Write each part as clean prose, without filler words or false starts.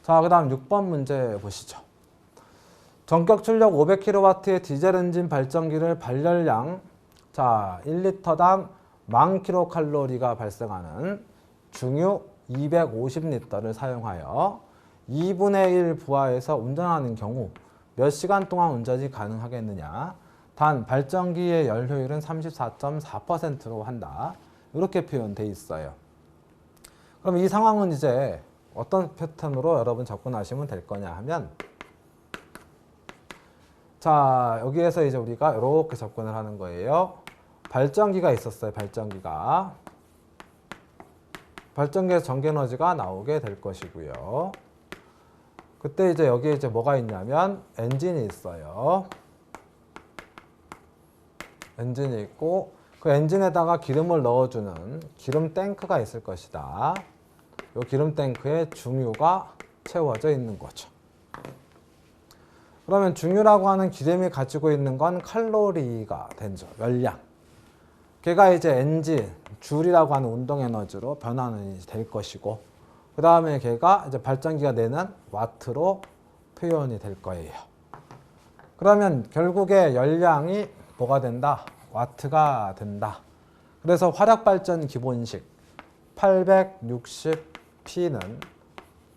자, 그 다음 6번 문제 보시죠. 전격 출력 500kW의 디젤 엔진 발전기를 발열량 1리터당 10,000kcal가 발생하는 중유 250L를 사용하여 2분의 1 부하에서 운전하는 경우 몇 시간 동안 운전이 가능하겠느냐. 단 발전기의 열효율은 34.4%로 한다. 이렇게 표현되어 있어요. 그럼 이 상황은 이제 어떤 패턴으로 여러분 접근하시면 될 거냐 하면, 자, 여기에서 이제 우리가 이렇게 접근을 하는 거예요. 발전기가 있었어요. 발전기에서 전기 에너지가 나오게 될 것이고요. 그때 이제 여기에 이제 뭐가 있냐면 엔진이 있어요. 엔진이 있고 그 엔진에다가 기름을 넣어주는 기름 탱크가 있을 것이다. 이 기름 탱크에 중유가 채워져 있는 거죠. 그러면 중유라고 하는 기름이 가지고 있는 건 칼로리가 되죠. 열량. 걔가 이제 엔진, 줄이라고 하는 운동 에너지로 변환이 될 것이고, 그 다음에 걔가 이제 발전기가 내는 와트로 표현이 될 거예요. 그러면 결국에 열량이 뭐가 된다? 와트가 된다. 그래서 화력발전 기본식 860P는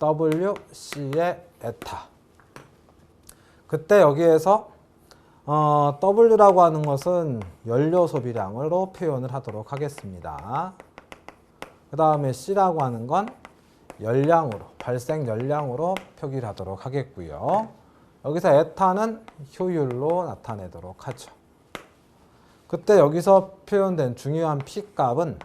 WC의 에타. 그때 여기에서 W라고 하는 것은 연료 소비량으로 표현을 하도록 하겠습니다. 그 다음에 C라고 하는 건 열량으로, 발생 열량으로 표기를 하도록 하겠고요. 여기서 에타는 효율로 나타내도록 하죠. 그때 여기서 표현된 중요한 P값은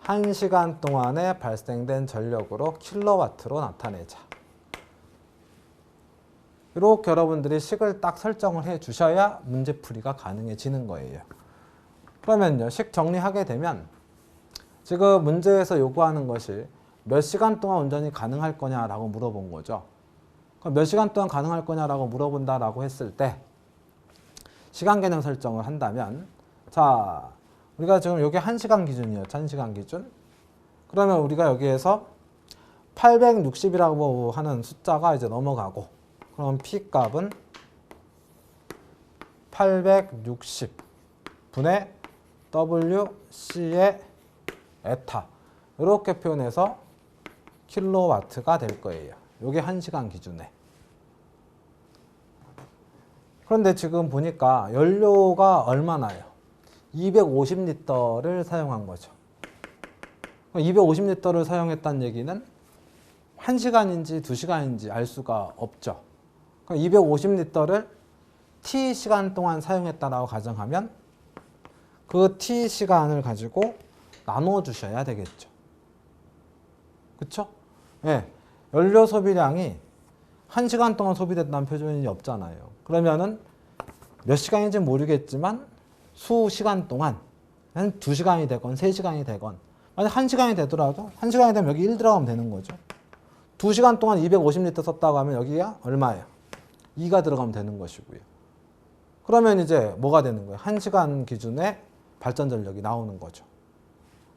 1시간 동안에 발생된 전력으로 킬로와트로 나타내자. 이렇게 여러분들이 식을 딱 설정을 해 주셔야 문제풀이가 가능해지는 거예요. 그러면요, 식 정리하게 되면 지금 문제에서 요구하는 것이 몇 시간 동안 운전이 가능할 거냐라고 물어본 거죠. 그럼 몇 시간 동안 가능할 거냐라고 물어본다라고 했을 때 시간 개념 설정을 한다면, 자, 우리가 지금 여기 1시간 기준이었죠. 1시간 기준. 그러면 우리가 여기에서 860이라고 하는 숫자가 이제 넘어가고, 그럼 P값은 860분의 WC의 에타. 이렇게 표현해서 킬로와트가 될 거예요. 이게 1시간 기준에. 그런데 지금 보니까 연료가 얼마나요? 250L를 사용한 거죠. 250L를 사용했다는 얘기는 1시간인지 2시간인지 알 수가 없죠. 250L를 T시간 동안 사용했다라고 가정하면 그 T시간을 가지고 나눠주셔야 되겠죠. 그쵸? 예. 연료 소비량이 1시간 동안 소비됐다는 표준이 없잖아요. 그러면은 몇 시간인지 모르겠지만 수시간 동안 한 2시간이 되건 3시간이 되건, 만약 1시간이 되더라도 1시간이 되면 여기 1 들어가면 되는 거죠. 2시간 동안 250L 썼다고 하면 여기가 얼마예요? 2가 들어가면 되는 것이고요. 그러면 이제 뭐가 되는 거예요? 1시간 기준의 발전 전력이 나오는 거죠.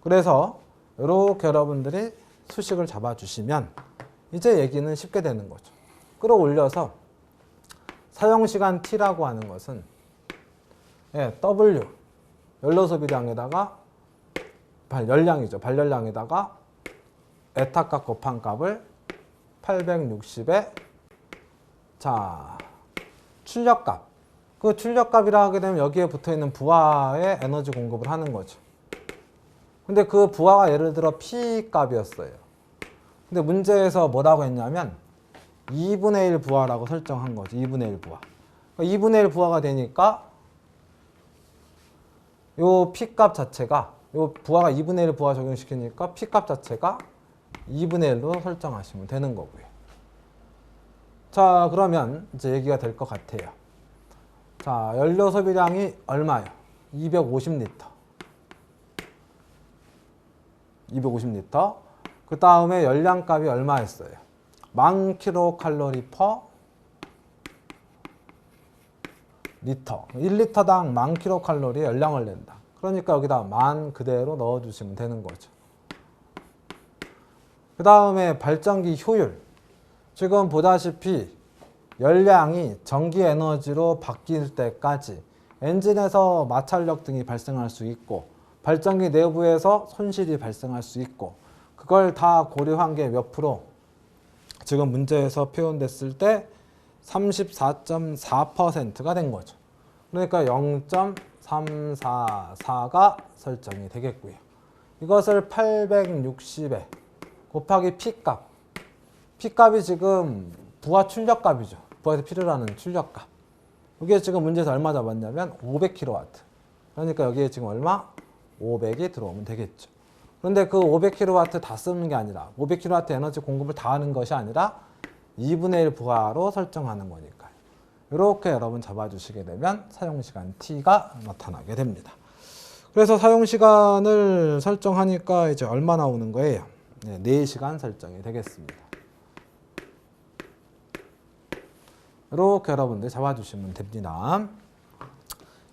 그래서 이렇게 여러분들이 수식을 잡아주시면 이제 얘기는 쉽게 되는 거죠. 끌어올려서 사용시간 T라고 하는 것은 W, 연료 소비량에다가 발열량이죠. 발열량에다가 에타값 곱한 값을 860에 자, 출력값. 그 출력값이라 하게 되면 여기에 붙어있는 부하의 에너지 공급을 하는 거죠. 근데 그 부하가 예를 들어 P값이었어요. 근데 문제에서 뭐라고 했냐면 2분의 1 부하라고 설정한 거죠. 2분의 1 부하. 그러니까 2분의 1 부하가 되니까 요 P값 자체가, 요 부하가 2분의 1 부하 적용시키니까 P값 자체가 2분의 1로 설정하시면 되는 거고요. 자, 그러면 이제 얘기가 될 것 같아요. 자, 연료 소비량이 얼마예요? 250L. 250L. 그 다음에 열량값이 얼마였어요? 1000kcal per 리터. 1리터당 1000kcal의 열량을 낸다. 그러니까 여기다 10,000 그대로 넣어주시면 되는 거죠. 그 다음에 발전기 효율. 지금 보다시피 열량이 전기 에너지로 바뀔 때까지 엔진에서 마찰력 등이 발생할 수 있고 발전기 내부에서 손실이 발생할 수 있고 그걸 다 고려한 게 몇 프로? 지금 문제에서 표현됐을 때 34.4%가 된 거죠. 그러니까 0.344가 설정이 되겠고요. 이것을 860에 곱하기 P값. P값이 지금 부하 출력값이죠. 부하에서 필요로 하는 출력값. 이게 지금 문제에서 얼마 잡았냐면 500kW. 그러니까 여기에 지금 얼마? 500이 들어오면 되겠죠. 그런데 그 500kW 다 쓰는 게 아니라 500kW 에너지 공급을 다 하는 것이 아니라 2분의 1 부하로 설정하는 거니까요. 이렇게 여러분 잡아주시게 되면 사용시간 T가 나타나게 됩니다. 그래서 사용시간을 설정하니까 이제 얼마 나오는 거예요? 네, 4시간 설정이 되겠습니다. 이렇게 여러분들 잡아주시면 됩니다.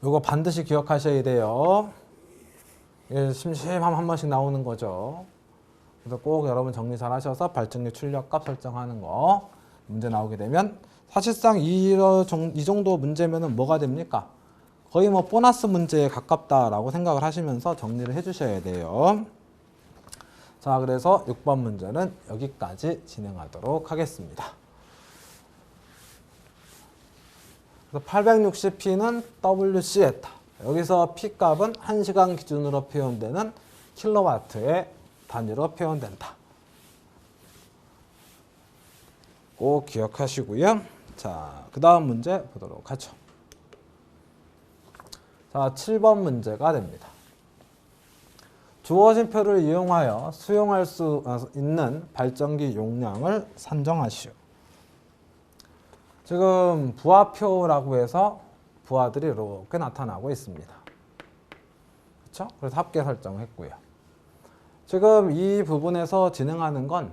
이거 반드시 기억하셔야 돼요. 심심하면 한 번씩 나오는 거죠. 그래서 꼭 여러분 정리 잘 하셔서 발전기 출력값 설정하는 거 문제 나오게 되면 사실상 이 정도 문제면은 뭐가 됩니까? 거의 뭐 보너스 문제에 가깝다라고 생각을 하시면서 정리를 해주셔야 돼요. 자, 그래서 6번 문제는 여기까지 진행하도록 하겠습니다. 그래서 860P는 WC에타. 여기서 P값은 1시간 기준으로 표현되는 킬로와트의 단위로 표현된다. 꼭 기억하시고요. 자, 그 다음 문제 보도록 하죠. 자, 7번 문제가 됩니다. 주어진 표를 이용하여 수용할 수 있는 발전기 용량을 산정하시오. 지금 부하표라고 해서 부하들이 이렇게 나타나고 있습니다. 그렇죠? 그래서 합계 설정했고요. 지금 이 부분에서 진행하는 건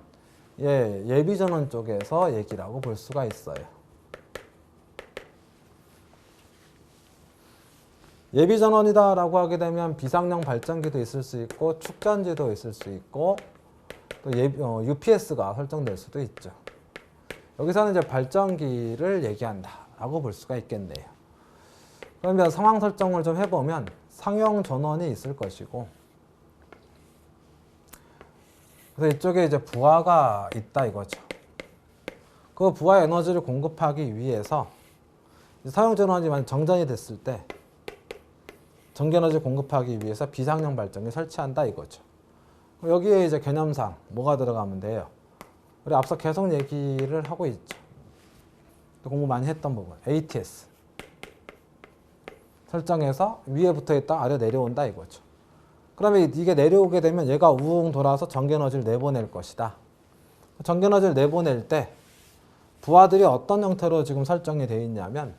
예비전원 쪽에서 얘기라고 볼 수가 있어요. 예비전원이다라고 하게 되면 비상용 발전기도 있을 수 있고 축전지도 있을 수 있고 또 UPS가 설정될 수도 있죠. 여기서는 이제 발전기를 얘기한다라고 볼 수가 있겠네요. 그러면 상황 설정을 좀 해보면 상용 전원이 있을 것이고 그래서 이쪽에 이제 부하가 있다 이거죠. 그 부하 에너지를 공급하기 위해서 사용 전원이 정전이 됐을 때 전기 에너지 공급하기 위해서 비상용 발전기 설치한다 이거죠. 여기에 이제 개념상 뭐가 들어가면 돼요? 우리 앞서 계속 얘기를 하고 있죠. 공부 많이 했던 부분. ATS. 설정해서 위에 붙어 있다 아래 내려온다 이거죠. 그러면 이게 내려오게 되면 얘가 우웅 돌아서 전기 에너지를 내보낼 것이다. 전기 에너지를 내보낼 때 부하들이 어떤 형태로 지금 설정이 되어 있냐면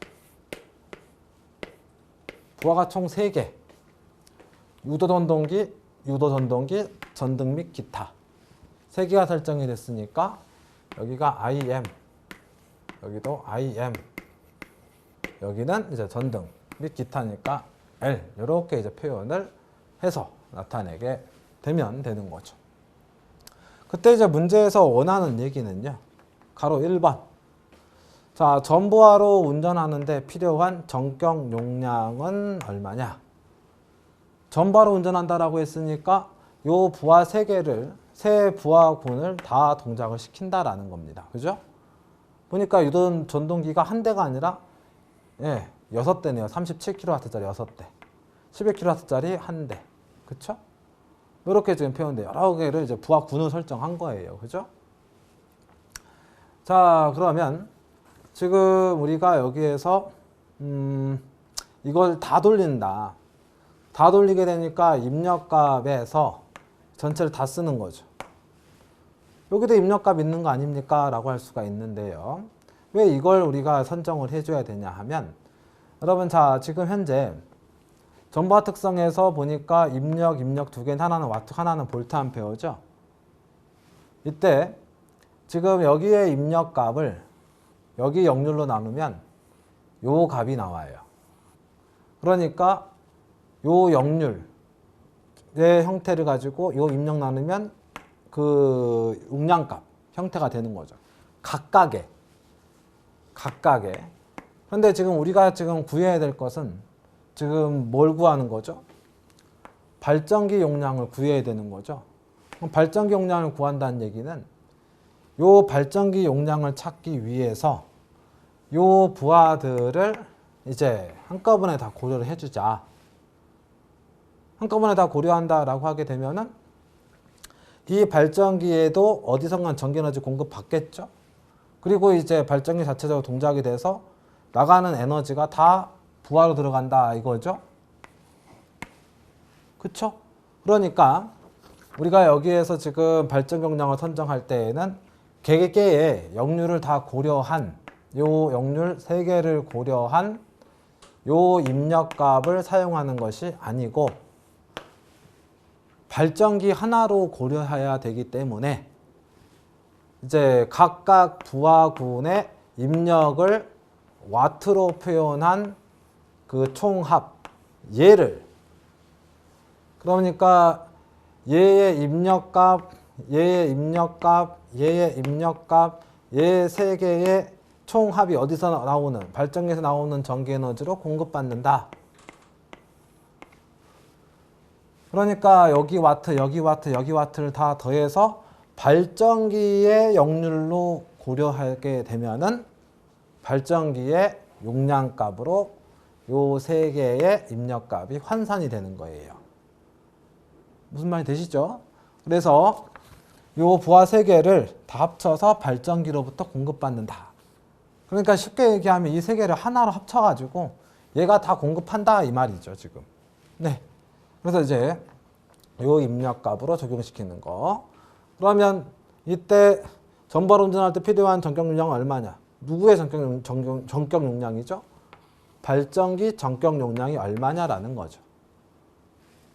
부하가 총 3개. 유도전동기, 전등 및 기타. 3개가 설정이 됐으니까 여기가 IM, 여기도 IM, 여기는 이제 전등 및 기타니까 L. 이렇게 이제 표현을 해서 나타내게 되면 되는 거죠. 그때 이제 문제에서 원하는 얘기는요. 가로 1번. 자, 전부하로 운전하는데 필요한 전격 용량은 얼마냐? 전부하로 운전한다라고 했으니까 요 부하 3개를 세 부하군을 다 동작을 시킨다라는 겁니다. 그죠? 보니까 유도 전동기가 한 대가 아니라 6대네요. 37kW짜리 6대. 11kW짜리 한 대. 그쵸? 이렇게 지금 표현돼요. 여러 개를 이제 부하군을 설정한 거예요. 그죠? 자, 그러면 지금 우리가 여기에서 이걸 다 돌린다. 다 돌리게 되니까 입력값에서 전체를 다 쓰는 거죠. 여기도 입력값 있는 거 아닙니까? 라고 할 수가 있는데요. 왜 이걸 우리가 선정을 해줘야 되냐 하면 여러분 자 지금 현재 전부하 특성에서 보니까 입력 두 개는 하나는 와트 하나는 볼트 암페어죠. 이때 지금 여기에 입력값을 여기 역률로 나누면 요 값이 나와요. 그러니까 요 역률의 형태를 가지고 요 입력 나누면 그 용량값 형태가 되는 거죠. 각각의. 그런데 지금 우리가 지금 구해야 될 것은 지금 뭘 구하는 거죠? 발전기 용량을 구해야 되는 거죠. 그럼 발전기 용량을 구한다는 얘기는 요 발전기 용량을 찾기 위해서 요 부하들을 이제 한꺼번에 다 고려를 해주자. 한꺼번에 다 고려한다라고 하게 되면은 이 발전기에도 어디선가 전기에너지 공급받겠죠. 그리고 이제 발전기 자체적으로 동작이 돼서 나가는 에너지가 다 부하로 들어간다 이거죠. 그쵸? 그러니까 우리가 여기에서 지금 발전 용량을 선정할 때에는 개개의 역류를 다 고려한 요 역률 3개를 고려한 요 입력값을 사용하는 것이 아니고 발전기 하나로 고려해야 되기 때문에 이제 각각 부하군의 입력을 와트로 표현한 그 총합 얘를 그러니까 얘의 입력값, 얘의 입력값, 얘의 입력값, 얘 3개의 총합이 어디서 나오는 발전기에서 나오는 전기에너지로 공급받는다. 그러니까 여기 와트, 여기 와트, 여기 와트를 다 더해서 발전기의 역률로 고려하게 되면은 발전기의 용량값으로 요 3개의 입력값이 환산이 되는 거예요. 무슨 말이 되시죠? 그래서 요 부하 3개를 다 합쳐서 발전기로부터 공급받는다. 그러니까 쉽게 얘기하면 이 3개를 하나로 합쳐가지고 얘가 다 공급한다 이 말이죠 지금. 네. 그래서 이제 요 입력값으로 적용시키는 거. 그러면 이때 전발 운전할 때 필요한 전격 용량은 얼마냐? 누구의 전격 용량이죠? 발전기 전격 용량이 얼마냐라는 거죠.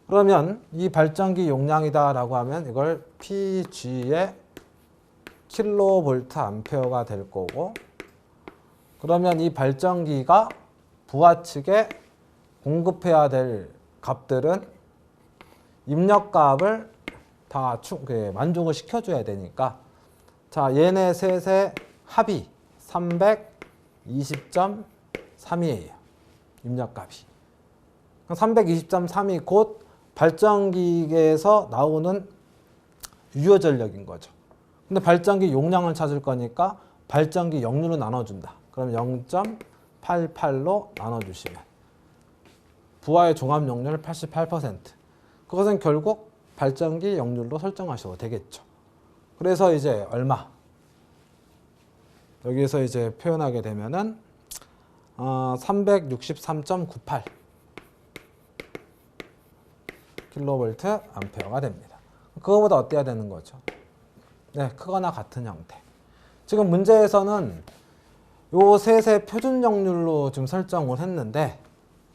그러면 이 발전기 용량이다라고 하면 이걸 PG의 킬로볼트 암페어가 될 거고 그러면 이 발전기가 부하 측에 공급해야 될 값들은 입력값을 다 만족을 시켜줘야 되니까 자 얘네 셋의 합이 320.3이에요. 입력값이. 320.3이 곧 발전기에서 나오는 유효전력인 거죠. 근데 발전기 용량을 찾을 거니까 발전기 역률로 나눠준다. 그럼 0.88로 나눠주시면 부하의 종합 역률 88%. 그것은 결국 발전기 역률로 설정하셔도 되겠죠. 그래서 이제 얼마? 여기서 이제 표현하게 되면은 363.98 킬로볼트 암페어가 됩니다. 그거보다 어때야 되는 거죠? 네, 크거나 같은 형태. 지금 문제에서는 요 셋의 표준 역률로 지금 설정을 했는데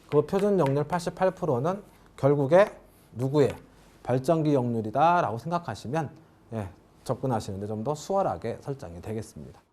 그 표준 역률 88%는 결국에 누구의 발전기 역률이다 라고 생각하시면 예, 접근하시는데 좀 더 수월하게 설정이 되겠습니다.